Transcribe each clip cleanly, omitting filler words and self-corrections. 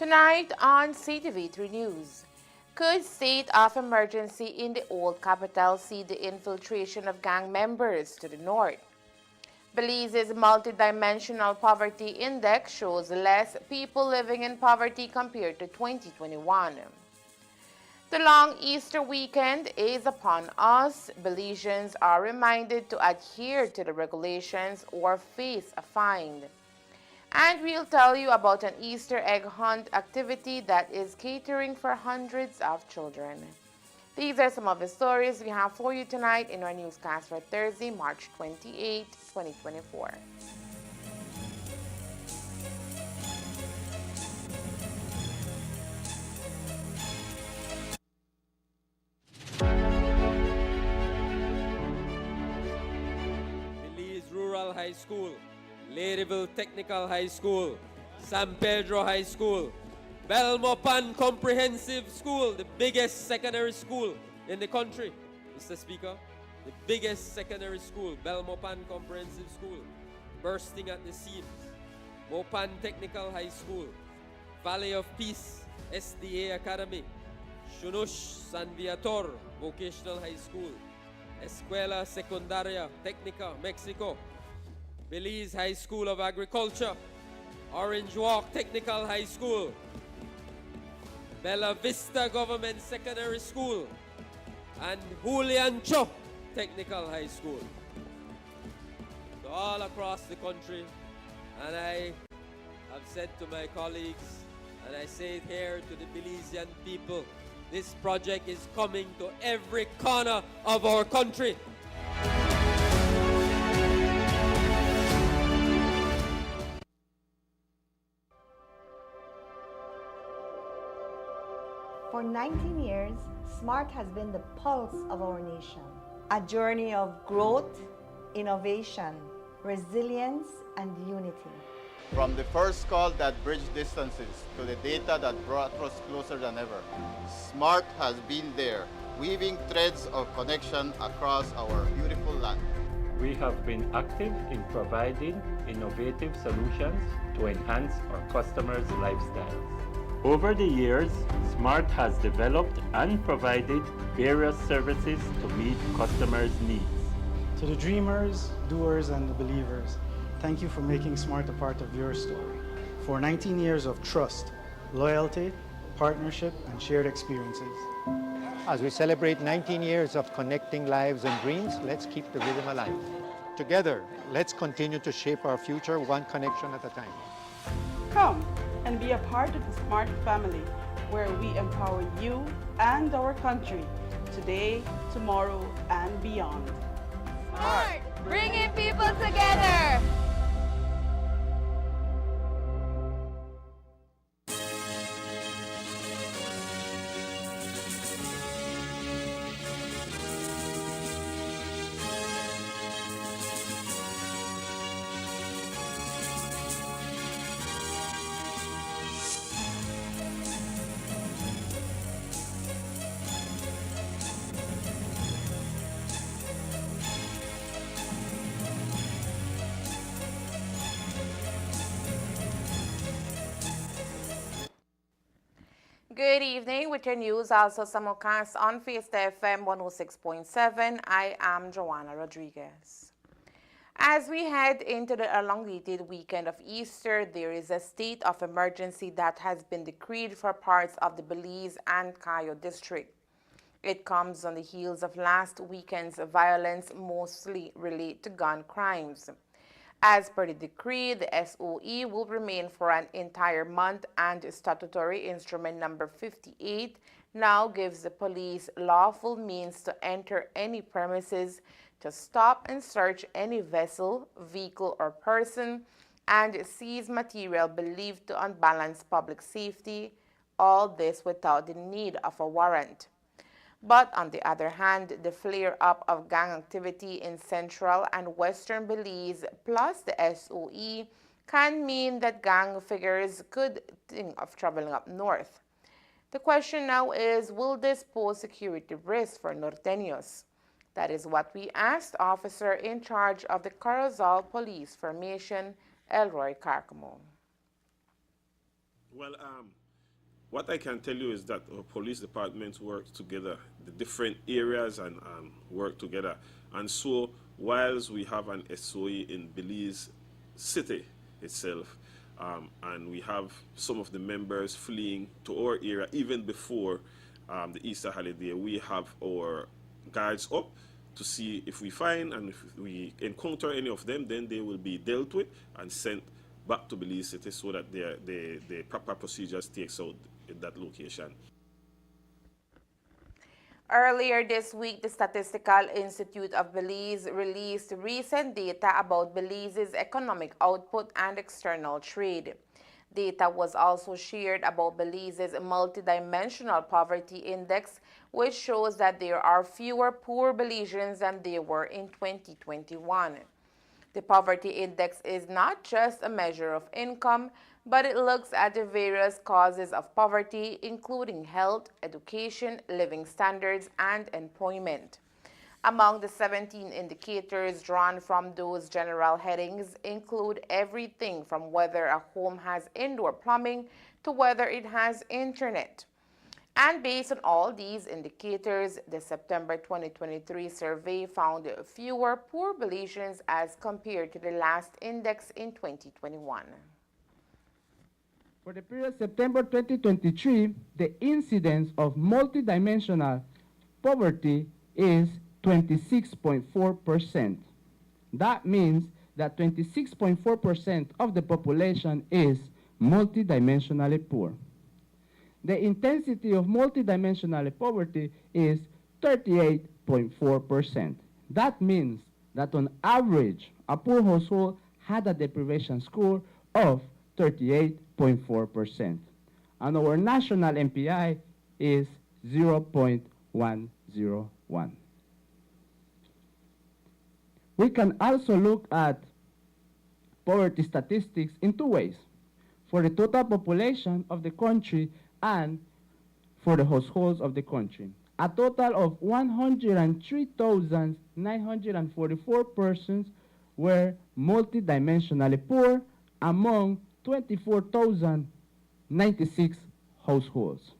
Tonight on CTV3 News, could state of emergency in the old capital see the infiltration of gang members to the north? Belize's multidimensional poverty index shows less people living in poverty compared to 2021. The long Easter weekend is upon us. Belizeans are reminded to adhere to the regulations or face a fine. And we'll tell you about an Easter egg hunt activity that is catering for hundreds of children. These are some of the stories we have for you tonight in our newscast for Thursday, March 28, 2024. Belize Rural High School, Ladyville Technical High School, San Pedro High School, Belmopan Comprehensive School, the biggest secondary school in the country, Mr. Speaker. The biggest secondary school, Belmopan Comprehensive School, bursting at the seams. Mopan Technical High School, Valley of Peace SDA Academy, Shunush San Viator Vocational High School, Escuela Secundaria Técnica Mexico, Belize High School of Agriculture, Orange Walk Technical High School, Bella Vista Government Secondary School, and Julian Cho Technical High School. So all across the country, and I have said to my colleagues, and I say it here to the Belizean people, this project is coming to every corner of our country. For 19 years, SMART has been the pulse of our nation. A journey of growth, innovation, resilience, and unity. From the first call that bridged distances to the data that brought us closer than ever, SMART has been there, weaving threads of connection across our beautiful land. We have been active in providing innovative solutions to enhance our customers' lifestyles. Over the years, SMART has developed and provided various services to meet customers' needs. To the dreamers, doers, and the believers, thank you for making SMART a part of your story. For 19 years of trust, loyalty, partnership, and shared experiences. As we celebrate 19 years of connecting lives and dreams, let's keep the rhythm alive. Together, let's continue to shape our future one connection at a time. Come and be a part of the SMART family, where we empower you and our country today, tomorrow, and beyond. SMART, bringing people together. Good evening. With your news also simulcast on Fiesta FM 106.7, I am Joanna Rodriguez. As we head into the elongated weekend of Easter, there is a state of emergency that has been decreed for parts of the Belize and Cayo district. It comes on the heels of last weekend's violence, mostly related to gun crimes. As per the decree, the SOE will remain for an entire month, and statutory instrument number 58 now gives the police lawful means to enter any premises, to stop and search any vessel, vehicle, or person, and seize material believed to unbalance public safety, all this without the need of a warrant. But on the other hand, the flare-up of gang activity in central and western Belize plus the SOE can mean that gang figures could think of traveling up north. The question now is, will this pose security risk for Norteños? That is what we asked officer in charge of the Corozal Police Formation, Elroy Carcamo. Well, What I can tell you is that our police departments work together, the different areas and work together. And so, whilst we have an SOE in Belize City itself, and we have some of the members fleeing to our area even before the Easter holiday, we have our guards up to see if we find and if we encounter any of them, then they will be dealt with and sent back to Belize City so that the proper procedures takes out in that location. Earlier this week, the Statistical Institute of Belize released recent data about Belize's economic output and external trade. Data was also shared about Belize's multidimensional poverty index, which shows that there are fewer poor Belizeans than there were in 2021. The poverty index is not just a measure of income, but it looks at the various causes of poverty, including health, education, living standards, and employment. Among the 17 indicators drawn from those general headings include everything from whether a home has indoor plumbing to whether it has internet. And based on all these indicators, the September 2023 survey found fewer poor Belizeans as compared to the last index in 2021. For the period September 2023, the incidence of multidimensional poverty is 26.4%. That means that 26.4% of the population is multidimensionally poor. The intensity of multidimensional poverty is 38.4%. That means that on average, a poor household had a deprivation score of 38.4%. And our national MPI is 0.101. We can also look at poverty statistics in two ways: for the total population of the country and for the households of the country. A total of 103,944 persons were multidimensionally poor among 24,096 households.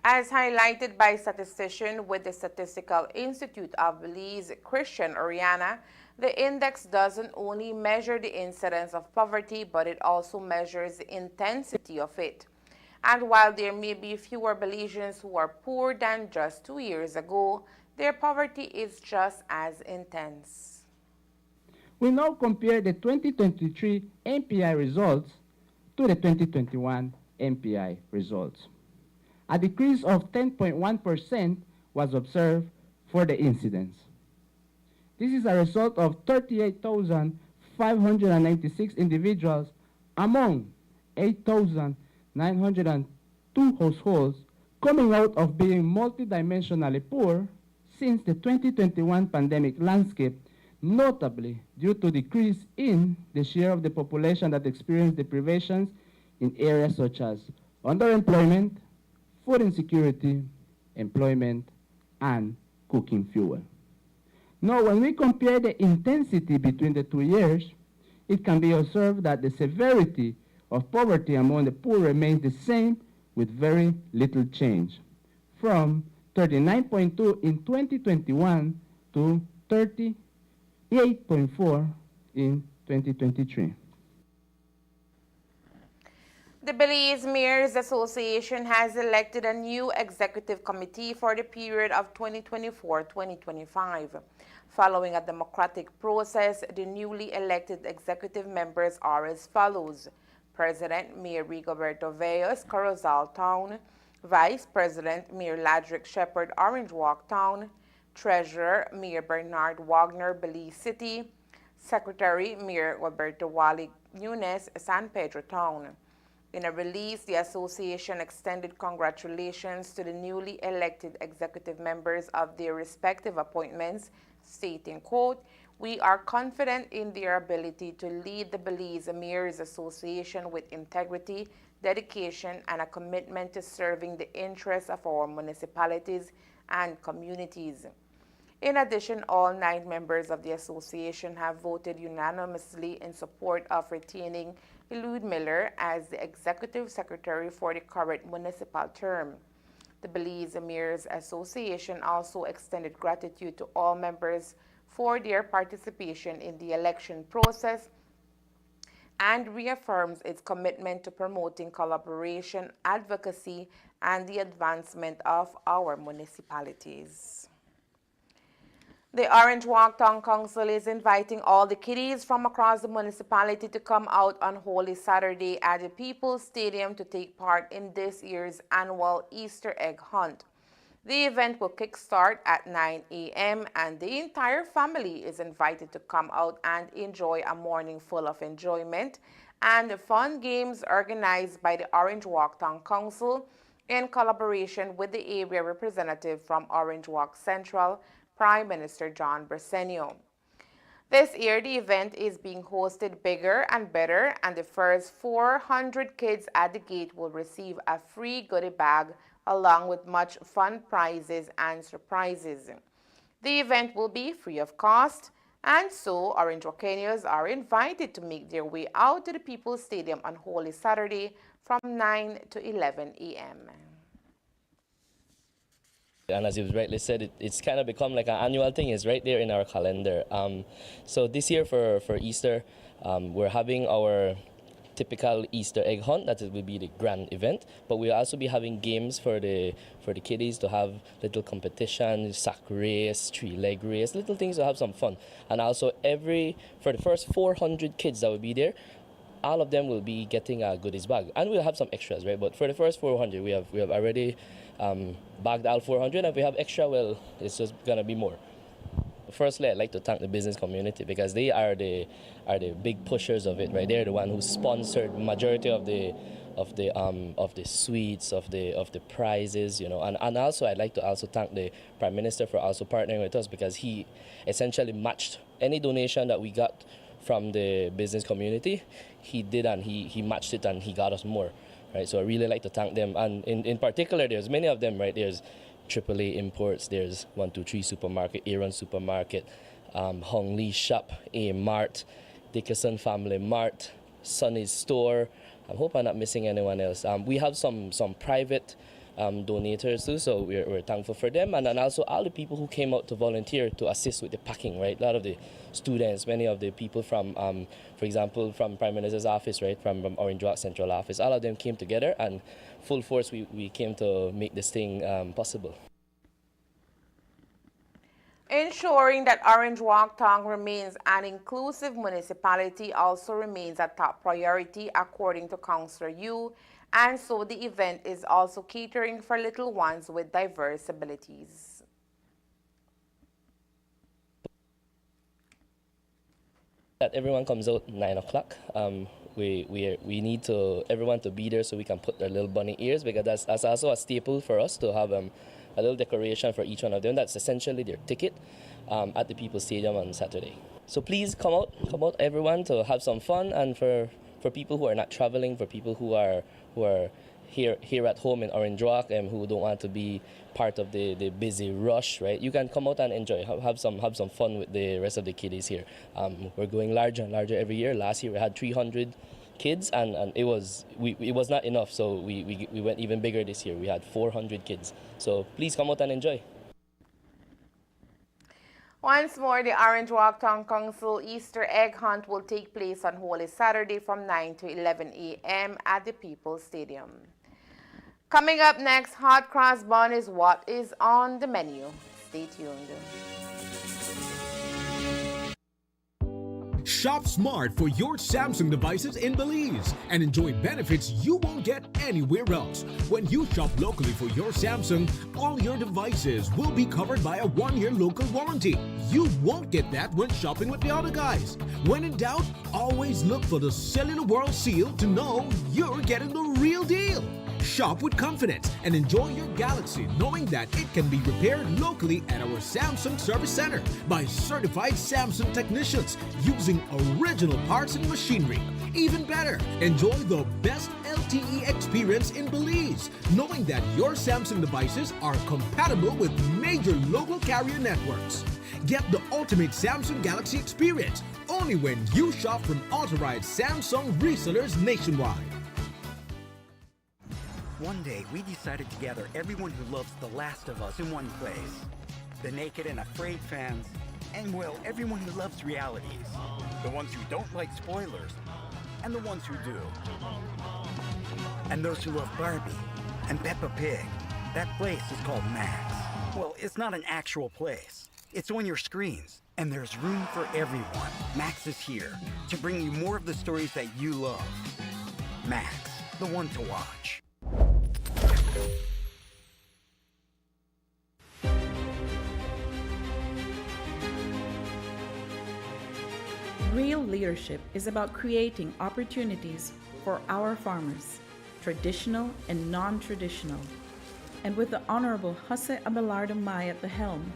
As highlighted by statistician with the Statistical Institute of Belize, Christian Oriana, the index doesn't only measure the incidence of poverty, but it also measures the intensity of it. And while there may be fewer Belizeans who are poor than just 2 years ago, their poverty is just as intense. We now compare the 2023 MPI results to the 2021 MPI results. A decrease of 10.1% was observed for the incidence. This is a result of 38,596 individuals among 8,902 households coming out of being multidimensionally poor since the 2021 pandemic landscape, notably due to decrease in the share of the population that experienced deprivations in areas such as underemployment, food insecurity, employment, and cooking fuel. Now, when we compare the intensity between the 2 years, it can be observed that the severity of poverty among the poor remains the same with very little change, from 39.2 in 2021 to 38.4 in 2023. The Belize Mayors Association has elected a new executive committee for the period of 2024-2025. Following a democratic process, the newly elected executive members are as follows: President Mayor Rigoberto Vellos, Corozal Town; Vice President Mayor Ladrick Shepherd, Orange Walk Town; Treasurer Mayor Bernard Wagner, Belize City; Secretary Mayor Roberto Wally Nunes, San Pedro Town. In a release, the association extended congratulations to the newly elected executive members of their respective appointments, stating, quote, "We are confident in their ability to lead the Belize Mayors Association with integrity, dedication, and a commitment to serving the interests of our municipalities and communities." In addition, all 9 members of the association have voted unanimously in support of retaining Elude Miller as the executive secretary for the current municipal term. The Belize Emirs Association also extended gratitude to all members for their participation in the election process and reaffirms its commitment to promoting collaboration, advocacy, and the advancement of our municipalities. The Orange Walk Town Council is inviting all the kiddies from across the municipality to come out on Holy Saturday at the People's Stadium to take part in this year's annual Easter egg hunt. The event will kickstart at 9 a.m. and the entire family is invited to come out and enjoy a morning full of enjoyment and fun games organized by the Orange Walk Town Council in collaboration with the area representative from Orange Walk Central, Prime Minister John Bersenio. This year, the event is being hosted bigger and better, and the first 400 kids at the gate will receive a free goodie bag along with much fun prizes and surprises. The event will be free of cost, and so Orange Walkenians are invited to make their way out to the People's Stadium on Holy Saturday from 9 to 11 a.m. And as you've rightly said, it's kind of become like an annual thing. It's right there in our calendar. So this year for Easter, we're having our typical Easter egg hunt. That will be the grand event. But we'll also be having games for the kiddies to have little competitions, sack race, 3-leg race, little things to have some fun. And also for the first 400 kids that will be there, all of them will be getting a goodies bag, and we'll have some extras, right? But for the first 400, we have already bagged all 400, and if we have extra, well, it's just gonna be more. Firstly, I'd like to thank the business community because they are the big pushers of it, right? They're the one who sponsored majority of the sweets, of the prizes, you know. And also I'd like to also thank the Prime Minister for also partnering with us because he essentially matched any donation that we got from the business community. He did, and he matched it, and he got us more, right? So I really like to thank them. And in particular, there's many of them, right? There's AAA Imports, there's 123 Supermarket, Aaron Supermarket, Hong Lee Shop, A Mart, Dickerson Family Mart, Sonny's Store. I hope I'm not missing anyone else. We have some private donators too, so we're thankful for them, and then also all the people who came out to volunteer to assist with the packing, right? A lot of the students, many of the people from, for example, from Prime Minister's office, right, from Orange Walk Central office, all of them came together and full force we came to make this thing possible. Ensuring that Orange Walk Town remains an inclusive municipality also remains a top priority according to Councillor Yu, and so the event is also catering for little ones with diverse abilities. That everyone comes out 9 o'clock. We need everyone to be there so we can put their little bunny ears, because that's also a staple for us to have a little decoration for each one of them. That's essentially their ticket at the People's Stadium on Saturday. So please come out everyone to have some fun, and for people who are not traveling, for people who are here at home in Orange Walk and who don't want to be part of the busy rush, right? You can come out and enjoy, have some fun with the rest of the kiddies here. We're going larger and larger every year. Last year we had 300 kids, and it was not enough, so we went even bigger this year. We had 400 kids. So please come out and enjoy. Once more, the Orange Walk Town Council Easter Egg Hunt will take place on Holy Saturday from 9 to 11 a.m. at the People's Stadium. Coming up next, hot cross bun is what is on the menu. Stay tuned. Shop smart for your Samsung devices in Belize and enjoy benefits you won't get anywhere else. When you shop locally for your Samsung, all your devices will be covered by a 1-year local warranty. You won't get that when shopping with the other guys. When in doubt, always look for the Cellular World seal to know you're getting the real deal. Shop with confidence and enjoy your Galaxy knowing that it can be repaired locally at our Samsung Service Center by certified Samsung technicians using original parts and machinery. Even better, enjoy the best LTE experience in Belize, knowing that your Samsung devices are compatible with major local carrier networks. Get the ultimate Samsung Galaxy experience only when you shop from authorized Samsung resellers nationwide. One day, we decided to gather everyone who loves The Last of Us in one place. The naked and afraid fans, and well, everyone who loves realities. The ones who don't like spoilers, and the ones who do. And those who love Barbie and Peppa Pig. That place is called Max. Well, it's not an actual place. It's on your screens, and there's room for everyone. Max is here to bring you more of the stories that you love. Max, the one to watch. Real leadership is about creating opportunities for our farmers, traditional and non-traditional. And with the Honorable Jose Abelardo May at the helm,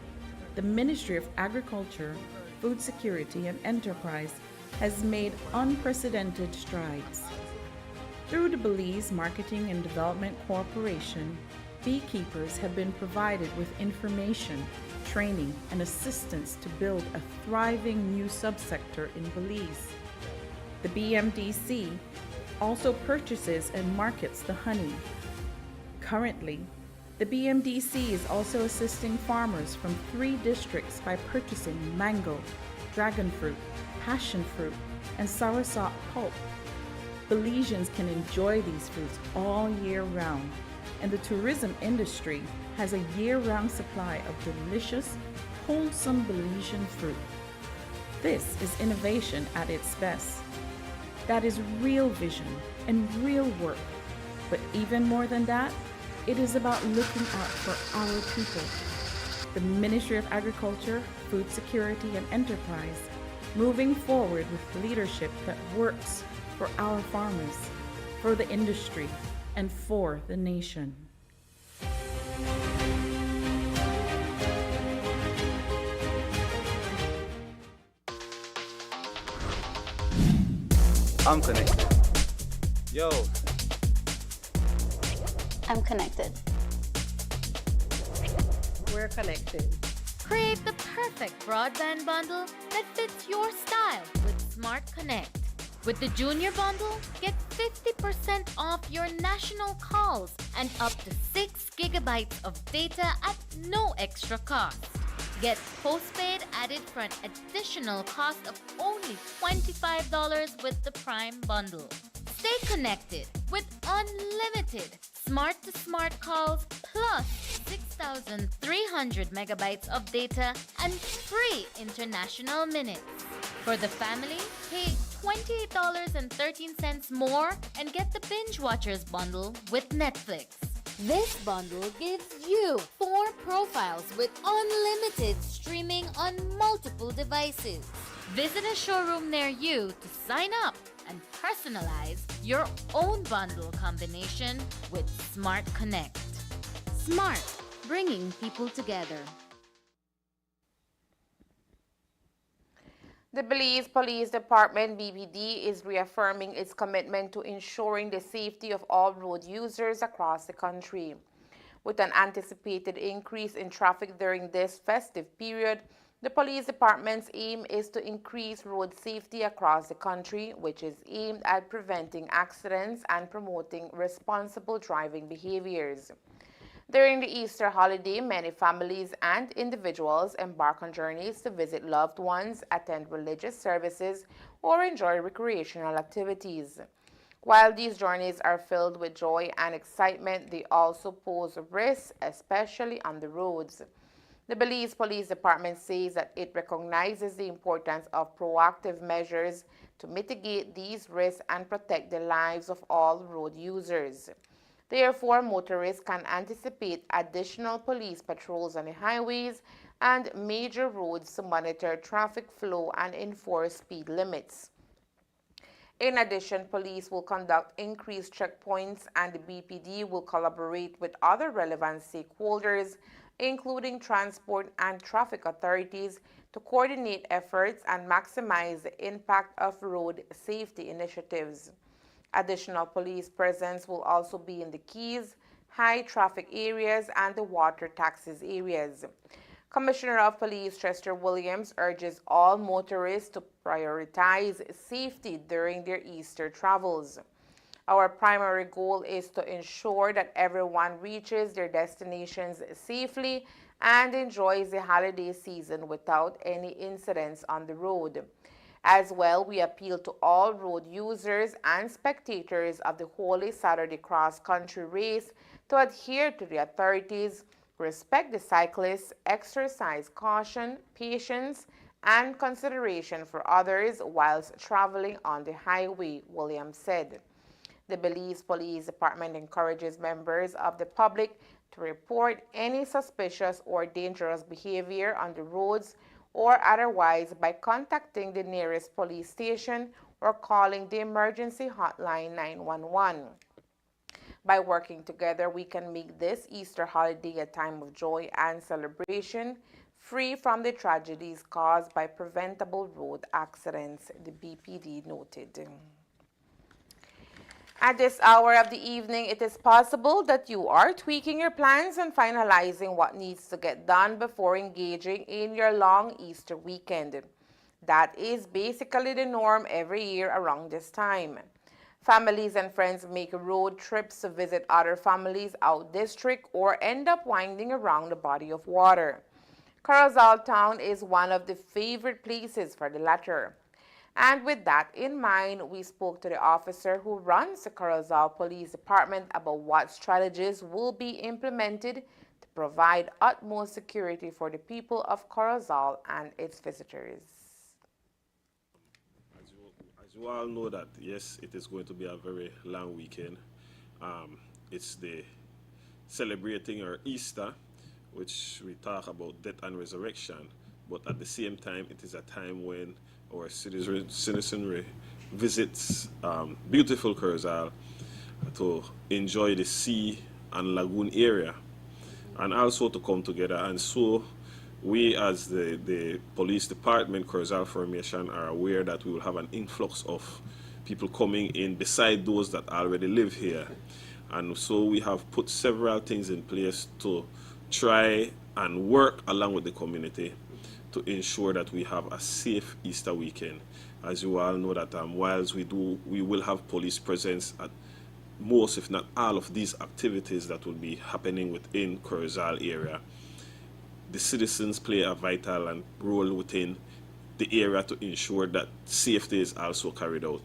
the Ministry of Agriculture, Food Security and Enterprise has made unprecedented strides. Through the Belize Marketing and Development Corporation, beekeepers have been provided with information, training, and assistance to build a thriving new subsector in Belize. The BMDC also purchases and markets the honey. Currently, the BMDC is also assisting farmers from 3 districts by purchasing mango, dragon fruit, passion fruit, and soursop pulp. Belizeans can enjoy these fruits all year round, and the tourism industry has a year-round supply of delicious, wholesome Belizean fruit. This is innovation at its best. That is real vision and real work. But even more than that, it is about looking out for our people. The Ministry of Agriculture, Food Security and Enterprise, moving forward with leadership that works for our farmers, for the industry, and for the nation. I'm connected. Yo. I'm connected. We're connected. Create the perfect broadband bundle that fits your style with Smart Connect. With the Junior Bundle, get 50% off your national calls and up to 6 gigabytes of data at no extra cost. Get postpaid added for an additional cost of only $25 with the Prime Bundle. Stay connected with unlimited smart-to-smart calls plus 6,300 megabytes of data and free international minutes. For the family, pay $28.13 more and get the Binge Watchers bundle with Netflix. This bundle gives you 4 profiles with unlimited streaming on multiple devices. Visit a showroom near you to sign up and personalize your own bundle combination with Smart Connect. Smart, bringing people together. The Belize Police Department, BPD, is reaffirming its commitment to ensuring the safety of all road users across the country. With an anticipated increase in traffic during this festive period, the police department's aim is to increase road safety across the country, which is aimed at preventing accidents and promoting responsible driving behaviors. During the Easter holiday, many families and individuals embark on journeys to visit loved ones, attend religious services, or enjoy recreational activities. While these journeys are filled with joy and excitement, they also pose risks, especially on the roads. The Belize Police Department says that it recognizes the importance of proactive measures to mitigate these risks and protect the lives of all road users. Therefore, motorists can anticipate additional police patrols on the highways and major roads to monitor traffic flow and enforce speed limits. In addition, police will conduct increased checkpoints and the BPD will collaborate with other relevant stakeholders, including transport and traffic authorities, to coordinate efforts and maximize the impact of road safety initiatives. Additional police presence will also be in the Keys, high traffic areas, and the water taxes areas. Commissioner of Police Chester Williams urges all motorists to prioritize safety during their Easter travels. Our primary goal is to ensure that everyone reaches their destinations safely and enjoys the holiday season without any incidents on the road. As well, we appeal to all road users and spectators of the Holy Saturday cross-country race to adhere to the authorities, respect the cyclists, exercise caution, patience, and consideration for others whilst traveling on the highway, Williams said. The Belize Police Department encourages members of the public to report any suspicious or dangerous behavior on the roads or otherwise by contacting the nearest police station or calling the emergency hotline 911. By working together, we can make this Easter holiday a time of joy and celebration, free from the tragedies caused by preventable road accidents, the BPD noted. At this hour of the evening, it is possible that you are tweaking your plans and finalizing what needs to get done before engaging in your long Easter weekend. That is basically the norm every year around this time. Families and friends make road trips to visit other families out district or end up winding around a body of water. Corozal town is one of the favorite places for the latter. And with that in mind, we spoke to the officer who runs the Corozal Police Department about what strategies will be implemented to provide utmost security for the people of Corozal and its visitors. As you all know that, yes, it is going to be a very long weekend. It's the celebrating our Easter, which we talk about death and resurrection, but at the same time, it is a time when our citizenry visits beautiful Corozal to enjoy the sea and lagoon area, and also to come together. And so we as the police department, Corozal Formation, are aware that we will have an influx of people coming in beside those that already live here. And so we have put several things in place to try and work along with the community to ensure that we have a safe Easter weekend. As you all know that whilst we will have police presence at most, if not all, of these activities that will be happening within Corozal area. The citizens play a vital role within the area to ensure that safety is also carried out.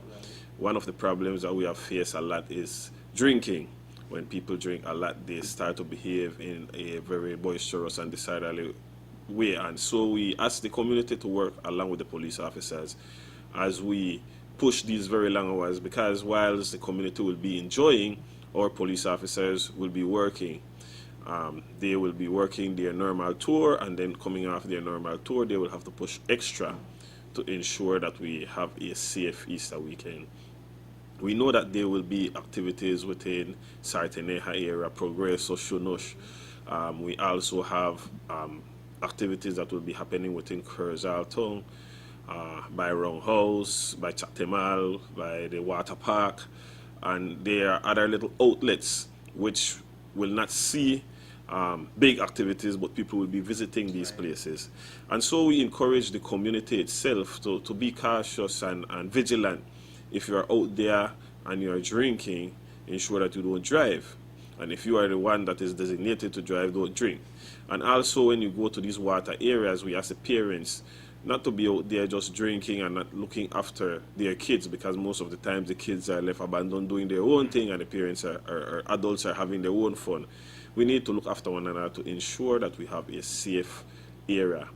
One of the problems that we have faced a lot is drinking. When people drink a lot, they start to behave in a very boisterous and disorderly way, and so we ask the community to work along with the police officers as we push these very long hours, because whilst the community will be enjoying, our police officers will be working. They will be working their normal tour, and then coming off their normal tour, they will have to push extra to ensure that we have a safe Easter weekend. We know that there will be activities within Sarteneja area, Progreso, Shunush. We also have activities that will be happening within Corozal town, by Roundhouse, by Chattemal, by the water park, and there are other little outlets which will not see big activities, but people will be visiting these places. And so we encourage the community itself to be cautious and vigilant. If you are out there and you are drinking, ensure that you don't drive. And if you are the one that is designated to drive, don't drink. And also when you go to these water areas, we ask the parents not to be out there just drinking and not looking after their kids, because most of the times the kids are left abandoned doing their own thing and the parents or adults are having their own fun. We need to look after one another to ensure that we have a safe area.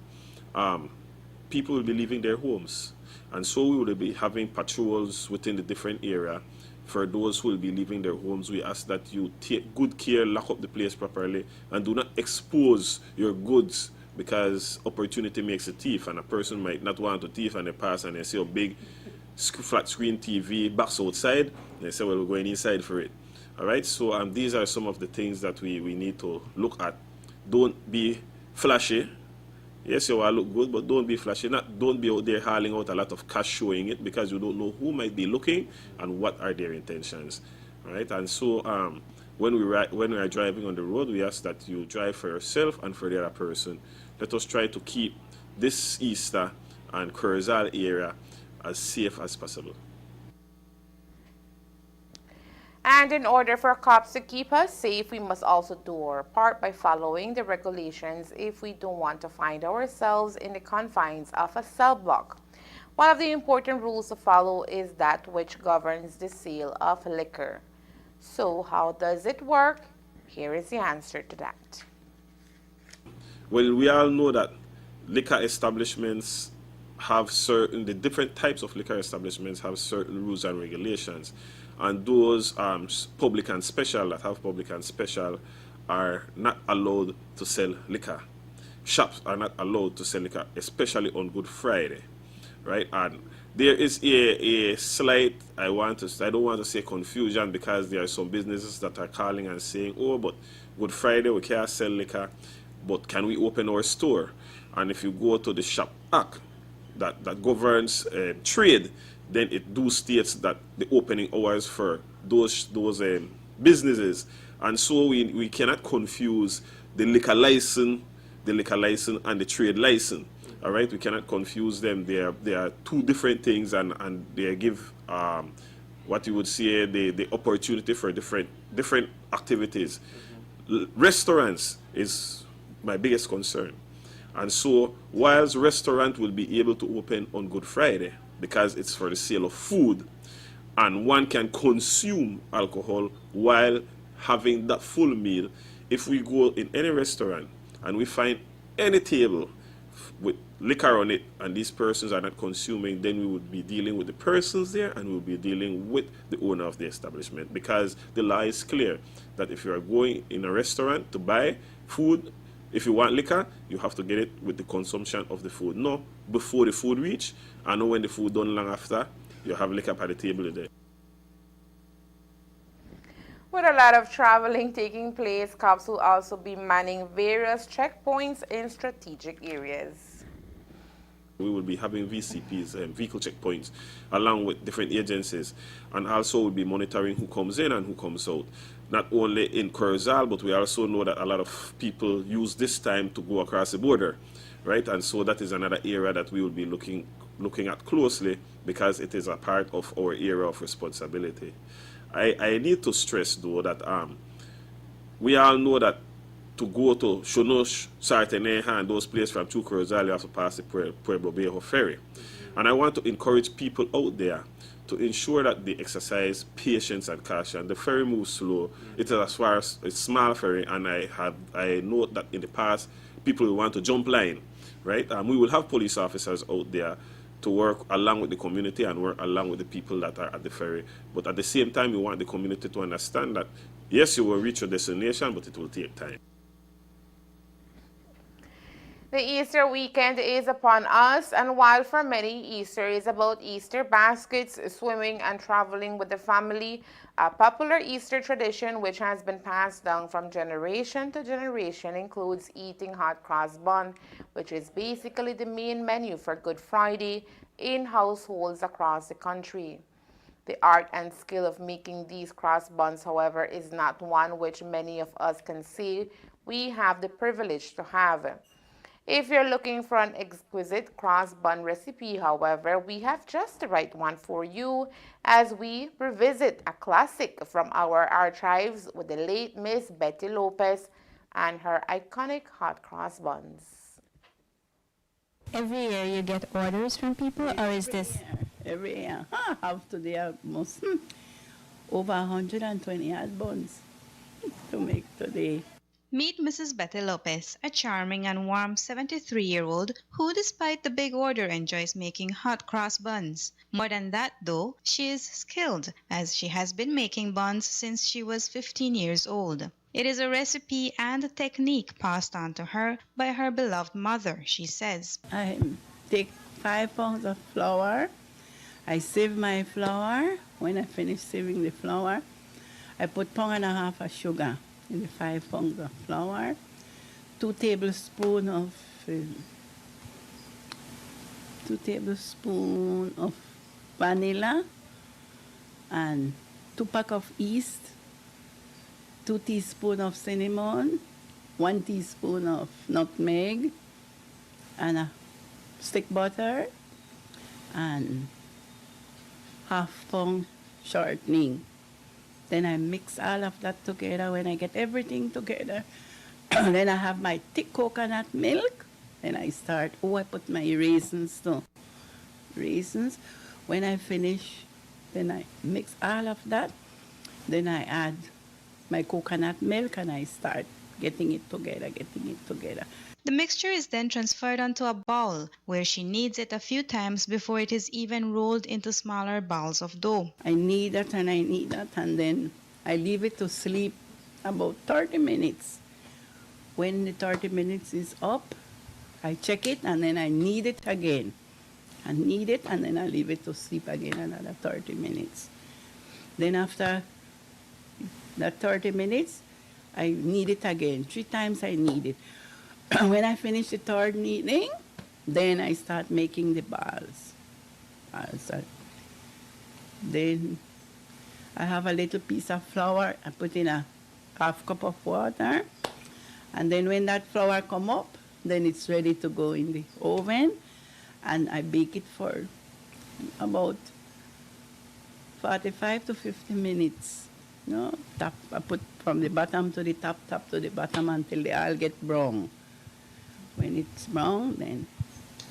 People will be leaving their homes, and so we will be having patrols within the different area. For those who will be leaving their homes, we ask that you take good care, lock up the place properly, and do not expose your goods, because opportunity makes a thief, and a person might not want to thief and they pass and they see a big flat screen TV box outside, and they say, well, we're going inside for it. All right, so these are some of the things that we need to look at don't be flashy. Yes, you will look good, but don't be flashy. Don't be out there hauling out a lot of cash showing it, because you don't know who might be looking and what are their intentions, right? And so when we are driving on the road, we ask that you drive for yourself and for the other person. Let us try to keep this Easter and Corozal area as safe as possible. And in order for cops to keep us safe, we must also do our part by following the regulations if we don't want to find ourselves in the confines of a cell block. One of the important rules to follow is that which governs the sale of liquor. So how does it work? Here is the answer to that. Well, we all know that liquor establishments have the different types of liquor establishments have certain rules and regulations. And those public and special that have public and special are not allowed to sell liquor. Shops are not allowed to sell liquor, especially on Good Friday, right? And there is a slight, I don't want to say confusion, because there are some businesses that are calling and saying, oh, but Good Friday we can't sell liquor, but can we open our store? And if you go to the Shop Act that governs trade, then it states that the opening hours for those businesses. And so we cannot confuse the liquor license and the trade license. All right, we cannot confuse them. They are two different things, and they give what you would say the opportunity for different activities. Restaurants is my biggest concern. And so whilst restaurant will be able to open on Good Friday, because it's for the sale of food, and one can consume alcohol while having that full meal, if we go in any restaurant and we find any table with liquor on it and these persons are not consuming, then we would be dealing with the persons there, and we'll be dealing with the owner of the establishment, because the law is clear that if you are going in a restaurant to buy food, if you want liquor, you have to get it with the consumption of the food. No, before the food reach, and when the food done long after, you have liquor at the table there. With a lot of traveling taking place, cops will also be manning various checkpoints in strategic areas. We will be having VCPs, vehicle checkpoints, along with different agencies, and also we'll be monitoring who comes in and who comes out. Not only in Corozal, but we also know that a lot of people use this time to go across the border, right? And so that is another area that we will be looking at closely, because it is a part of our area of responsibility. I need to stress, though, that we all know that to go to Shonosh, Sarteneja, and those places from through Corozal, you have to pass the Pueblo Viejo ferry. And I want to encourage people out there to ensure that they exercise patience and caution. The ferry moves slow. It is as far as a small ferry, and I know that in the past people will want to jump line, right? We will have police officers out there to work along with the community and work along with the people that are at the ferry. But at the same time, we want the community to understand that, yes, you will reach your destination, but it will take time. The Easter weekend is upon us, and while for many Easter is about Easter baskets, swimming, and traveling with the family, a popular Easter tradition which has been passed down from generation to generation includes eating hot cross bun, which is basically the main menu for Good Friday in households across the country. The art and skill of making these cross buns, however, is not one which many of us can say we have the privilege to have. If you're looking for an exquisite cross bun recipe, however, we have just the right one for you as we revisit a classic from our archives with the late Miss Betty Lopez and her iconic hot cross buns. Every year you get orders from people, or is this? Every year. I have today almost over 120 hot buns to make today. Meet Mrs. Betty Lopez, a charming and warm 73-year-old who, despite the big order, enjoys making hot cross buns. More than that, though, she is skilled, as she has been making buns since she was 15 years old. It is a recipe and a technique passed on to her by her beloved mother, she says. I take 5 pounds of flour. I sieve my flour. When I finish sieving the flour, I put 1.5 pounds of sugar in the 5 pounds of flour, 2 tablespoons of vanilla and 2 packs of yeast, 2 teaspoons of cinnamon, 1 teaspoon of nutmeg, and a stick butter, and half pound shortening. Then I mix all of that together. When I get everything together, then I have my thick coconut milk. Then I start, I put my raisins too. Raisins. When I finish, then I mix all of that. Then I add my coconut milk and I start getting it together. The mixture is then transferred onto a bowl where she kneads it a few times before it is even rolled into smaller balls of dough. I knead that and I knead that, and then I leave it to sleep about 30 minutes. When the 30 minutes is up, I check it and then I knead it again. I knead it and then I leave it to sleep again another 30 minutes. Then after that 30 minutes, I knead it again. 3 times I knead it. When I finish the third kneading, then I start making the balls. Then I have a little piece of flour. I put in a half cup of water. And then when that flour come up, then it's ready to go in the oven. And I bake it for about 45 to 50 minutes. I put from the bottom to the top, top to the bottom until they all get brown. When it's brown, then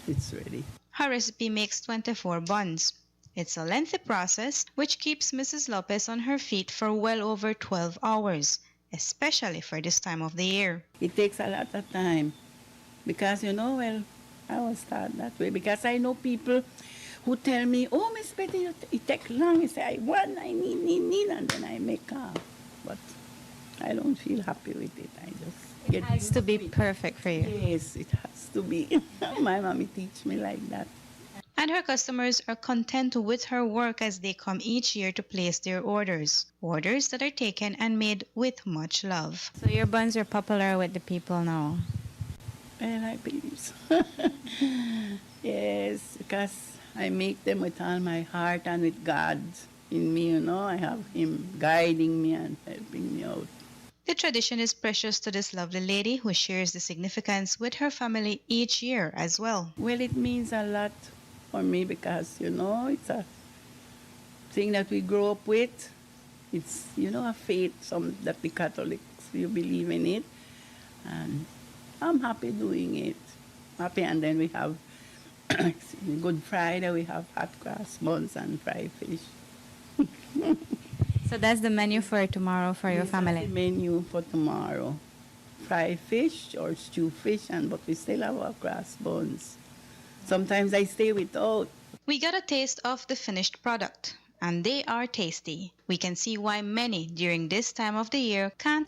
it's ready. Her recipe makes 24 buns. It's a lengthy process which keeps Mrs. Lopez on her feet for well over 12 hours, especially for this time of the year. It takes a lot of time because, I will start that way because I know people who tell me, oh, Miss Betty, it takes long. I say, I need, and then I make up. But I don't feel happy with it. I just it has to be perfect for you. Yes, it has to be. My mommy teach me like that. And her customers are content with her work as they come each year to place their orders. Orders that are taken and made with much love. So your buns are popular with the people now? Well, I believe so. Yes, because I make them with all my heart and with God in me, I have Him guiding me and helping me out. The tradition is precious to this lovely lady who shares the significance with her family each year as well. Well, it means a lot for me because, it's a thing that we grow up with. It's, a faith that the Catholics, you believe in it. And I'm happy doing it. Happy, and then we have Good Friday, we have hot cross buns and fried fish. So that's the menu for tomorrow for your family? That's the menu for tomorrow. Fried fish or stew fish, but we still have our cross buns. Sometimes I stay without. We got a taste of the finished product, and they are tasty. We can see why many during this time of the year can't